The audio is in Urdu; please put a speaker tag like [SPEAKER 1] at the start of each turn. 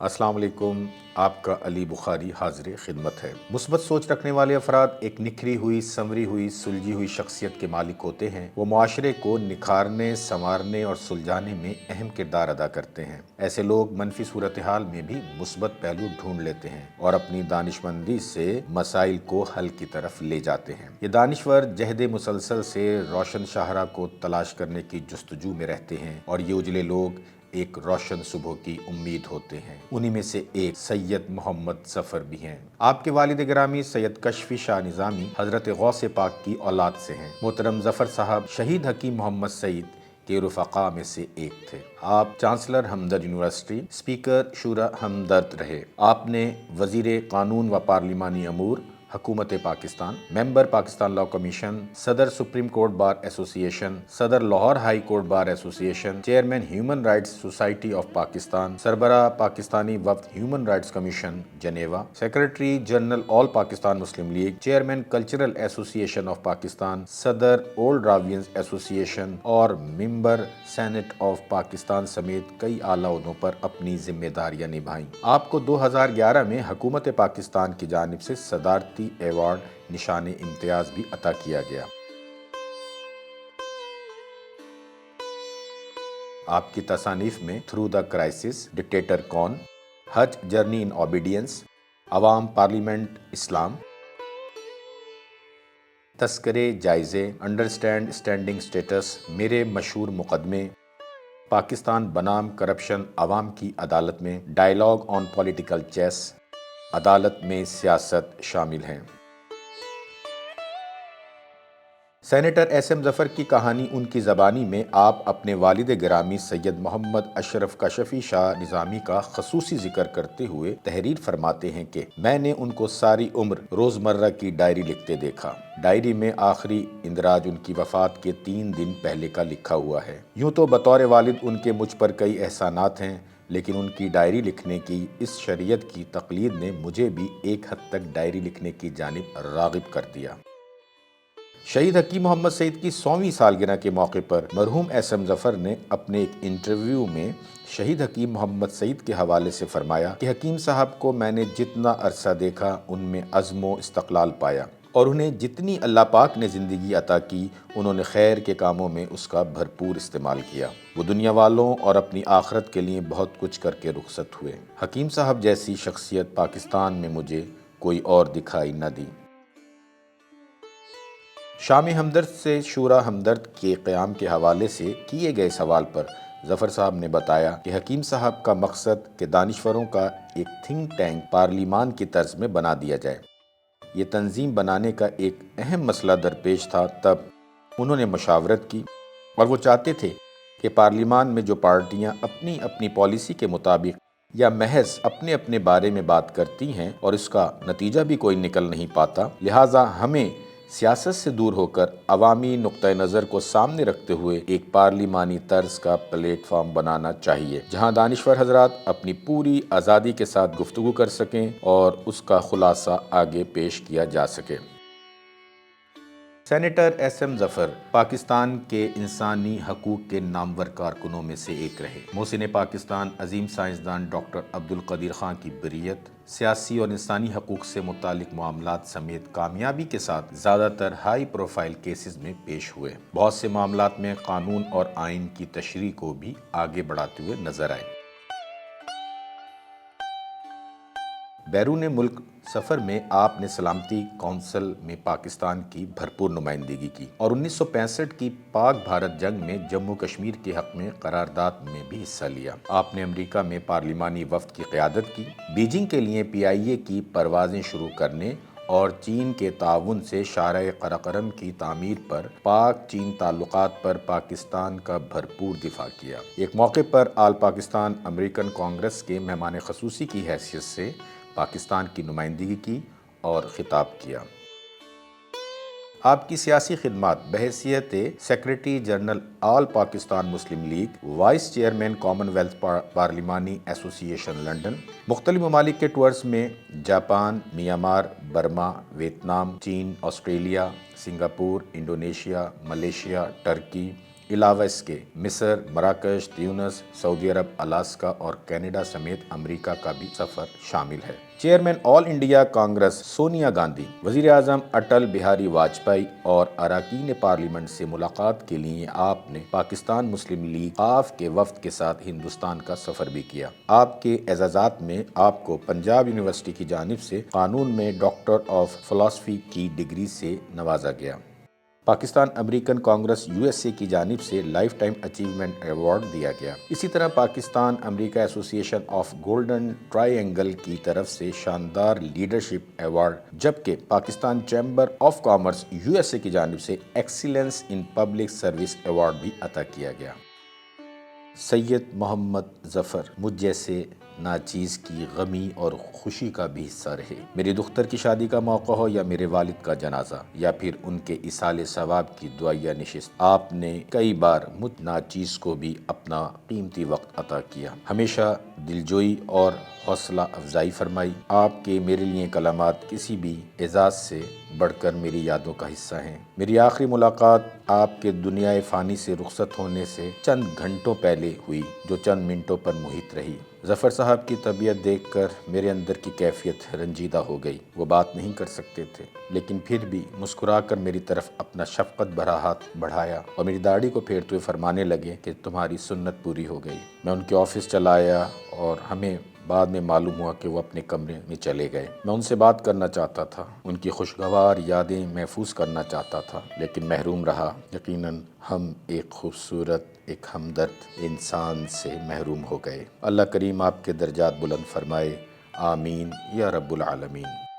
[SPEAKER 1] السلام علیکم، آپ کا علی بخاری حاضر خدمت ہے۔ مثبت سوچ رکھنے والے افراد ایک نکھری ہوئی، سنوری ہوئی، سلجھی ہوئی شخصیت کے مالک ہوتے ہیں۔ وہ معاشرے کو نکھارنے، سنوارنے اور سلجھانے میں اہم کردار ادا کرتے ہیں۔ ایسے لوگ منفی صورتحال میں بھی مثبت پہلو ڈھونڈ لیتے ہیں اور اپنی دانشمندی سے مسائل کو حل کی طرف لے جاتے ہیں۔ یہ دانشور جہد مسلسل سے روشن شاہراہ کو تلاش کرنے کی جستجو میں رہتے ہیں اور یہ اجلے لوگ ایک روشن صبح کی امید ہوتے ہیں۔ انہی میں سے ایک سید محمد ظفر بھی ہیں۔ آپ کے والد گرامی سید کشفی شاہ نظامی حضرت غوث پاک کی اولاد سے ہیں۔ محترم ظفر صاحب شہید حکیم محمد سعید کے رفقاء میں سے ایک تھے۔ آپ چانسلر ہمدرد یونیورسٹی، اسپیکر شورا ہمدرد رہے۔ آپ نے وزیر قانون و پارلیمانی امور حکومت Pakistan, member Pakistan law commission, صدر supreme court bar association, صدر Lahore high court bar association, chairman human rights society of Pakistan, سربراہ پاکستانی وفد human rights commission Geneva, secretary general all Pakistan Muslim League, chairman cultural association of Pakistan, صدر اولڈ راویئنز ایسوسی ایشن اور ممبر سینٹ آف پاکستان سمیت کئی اعلیٰ عہدوں پر اپنی ذمہ داریاں نبھائیں۔ آپ کو 2011 میں حکومت پاکستان کی جانب سے صدارتی ایوارڈ نشان امتیاز بھی عطا کیا گیا۔ آپ کی تصانیف میں تھرو دا کرائسس، ڈکٹیٹر کون، حج جرنی ان اوبیڈینس، عوام پارلیمنٹ اسلام، تذکرے جائزے، انڈرسٹینڈ اسٹینڈنگ سٹیٹس، میرے مشہور مقدمے، پاکستان بنام کرپشن عوام کی عدالت میں، ڈائیلاگ آن پولیٹیکل چیس، عدالت میں سیاست شامل ہیں۔ سینیٹر ایس ایم ظفر کی کہانی ان کی زبانی میں آپ اپنے والد گرامی سید محمد اشرف کشفی شاہ نظامی کا خصوصی ذکر کرتے ہوئے تحریر فرماتے ہیں کہ میں نے ان کو ساری عمر روزمرہ کی ڈائری لکھتے دیکھا۔ ڈائری میں آخری اندراج ان کی وفات کے 3 دن پہلے کا لکھا ہوا ہے۔ یوں تو بطور والد ان کے مجھ پر کئی احسانات ہیں، لیکن ان کی ڈائری لکھنے کی اس شریعت کی تقلید نے مجھے بھی ایک حد تک ڈائری لکھنے کی جانب راغب کر دیا۔ شہید حکیم محمد سعید کی 100ویں سالگرہ کے موقع پر مرحوم ایس ایم ظفر نے اپنے ایک انٹرویو میں شہید حکیم محمد سعید کے حوالے سے فرمایا کہ حکیم صاحب کو میں نے جتنا عرصہ دیکھا ان میں عزم و استقلال پایا اور انہیں جتنی اللہ پاک نے زندگی عطا کی انہوں نے خیر کے کاموں میں اس کا بھرپور استعمال کیا۔ وہ دنیا والوں اور اپنی آخرت کے لیے بہت کچھ کر کے رخصت ہوئے۔ حکیم صاحب جیسی شخصیت پاکستان میں مجھے کوئی اور دکھائی نہ دی۔ شام ہمدرد سے شورا ہمدرد کے قیام کے حوالے سے کیے گئے سوال پر ظفر صاحب نے بتایا کہ حکیم صاحب کا مقصد کہ دانشوروں کا ایک تھنک ٹینک پارلیمان کی طرز میں بنا دیا جائے۔ یہ تنظیم بنانے کا ایک اہم مسئلہ درپیش تھا۔ تب انہوں نے مشاورت کی اور وہ چاہتے تھے کہ پارلیمان میں جو پارٹیاں اپنی اپنی پالیسی کے مطابق یا محض اپنے اپنے بارے میں بات کرتی ہیں اور اس کا نتیجہ بھی کوئی نکل نہیں پاتا، لہٰذا ہمیں سیاست سے دور ہو کر عوامی نقطہ نظر کو سامنے رکھتے ہوئے ایک پارلیمانی طرز کا پلیٹ فارم بنانا چاہیے جہاں دانشور حضرات اپنی پوری آزادی کے ساتھ گفتگو کر سکیں اور اس کا خلاصہ آگے پیش کیا جا سکے۔ سینیٹر ایس ایم ظفر پاکستان کے انسانی حقوق کے نامور کارکنوں میں سے ایک رہے۔ محسن پاکستان عظیم سائنسدان ڈاکٹر عبدالقدیر خان کی بریت، سیاسی اور انسانی حقوق سے متعلق معاملات سمیت کامیابی کے ساتھ زیادہ تر ہائی پروفائل کیسز میں پیش ہوئے۔ بہت سے معاملات میں قانون اور آئین کی تشریح کو بھی آگے بڑھاتے ہوئے نظر آئے۔ بیرون ملک سفر میں آپ نے سلامتی کونسل میں پاکستان کی بھرپور نمائندگی کی اور 1965 کی پاک بھارت جنگ میں جموں کشمیر کے حق میں قرارداد میں بھی حصہ لیا۔ آپ نے امریکہ میں پارلیمانی وفد کی قیادت کی، بیجنگ کے لیے PIA کی پروازیں شروع کرنے اور چین کے تعاون سے شاہراہ قراقرم کی تعمیر پر پاک چین تعلقات پر پاکستان کا بھرپور دفاع کیا۔ ایک موقع پر آل پاکستان امریکن کانگریس کے مہمان خصوصی کی حیثیت سے پاکستان کی نمائندگی کی اور خطاب کیا۔ آپ کی سیاسی خدمات بحیثیت secretary general all Pakistan Muslim League, vice chairman commonwealth پارلیمانی ایسوسی ایشن لنڈن، مختلف ممالک کے ٹورز میں جاپان، میانمار، برما، ویتنام، چین، Australia, Singapore, Indonesia, Malaysia, Turkey, علاوہ اس کے مصر، مراکش، تیونس، سعودی عرب، الاسکا اور کینیڈا سمیت امریکہ کا بھی سفر شامل ہے۔ چیئرمین آل انڈیا کانگریس سونیا گاندھی، وزیر اعظم اٹل بہاری واجپئی اور اراکین پارلیمنٹ سے ملاقات کے لیے آپ نے پاکستان مسلم لیگ آف کے وفد کے ساتھ ہندوستان کا سفر بھی کیا۔ آپ کے اعزازات میں آپ کو پنجاب یونیورسٹی کی جانب سے قانون میں ڈاکٹر آف فلاسفی کی ڈگری سے نوازا گیا۔ پاکستان امریکن کانگریس USA کی جانب سے لائف ٹائم اچیومنٹ ایوارڈ دیا گیا۔ اسی طرح پاکستان امریکہ ایسوسی ایشن آف گولڈن ٹرائی اینگل کی طرف سے شاندار لیڈرشپ ایوارڈ، جبکہ Pakistan chamber of commerce USA کی جانب سے excellence in public service award بھی عطا کیا گیا۔ سید محمد ظفر مجھ جیسے ناچیز کی غمی اور خوشی کا بھی حصہ رہے۔ میری دختر کی شادی کا موقع ہو یا میرے والد کا جنازہ یا پھر ان کے ایصال ثواب کی دعائیہ نشست، آپ نے کئی بار مجھ ناچیز کو بھی اپنا قیمتی وقت عطا کیا، ہمیشہ دلجوئی اور حوصلہ افزائی فرمائی۔ آپ کے میرے لیے کلمات کسی بھی اعزاز سے بڑھ کر میری یادوں کا حصہ ہیں۔ میری آخری ملاقات آپ کے دنیائے فانی سے رخصت ہونے سے چند گھنٹوں پہلے ہوئی، جو چند منٹوں پر محیط رہی۔ ظفر صاحب کی طبیعت دیکھ کر میرے اندر کی کیفیت رنجیدہ ہو گئی۔ وہ بات نہیں کر سکتے تھے، لیکن پھر بھی مسکرا کر میری طرف اپنا شفقت بھرا ہاتھ بڑھایا اور میری داڑھی کو پھیرتے ہوئے فرمانے لگے کہ تمہاری سنت پوری ہو گئی۔ میں ان کے آفس چلا آیا اور ہمیں بعد میں معلوم ہوا کہ وہ اپنے کمرے میں چلے گئے۔ میں ان سے بات کرنا چاہتا تھا، ان کی خوشگوار یادیں محفوظ کرنا چاہتا تھا، لیکن محروم رہا۔ یقیناً ہم ایک خوبصورت، ایک ہمدرد انسان سے محروم ہو گئے۔ اللہ کریم آپ کے درجات بلند فرمائے، آمین یا رب العالمین۔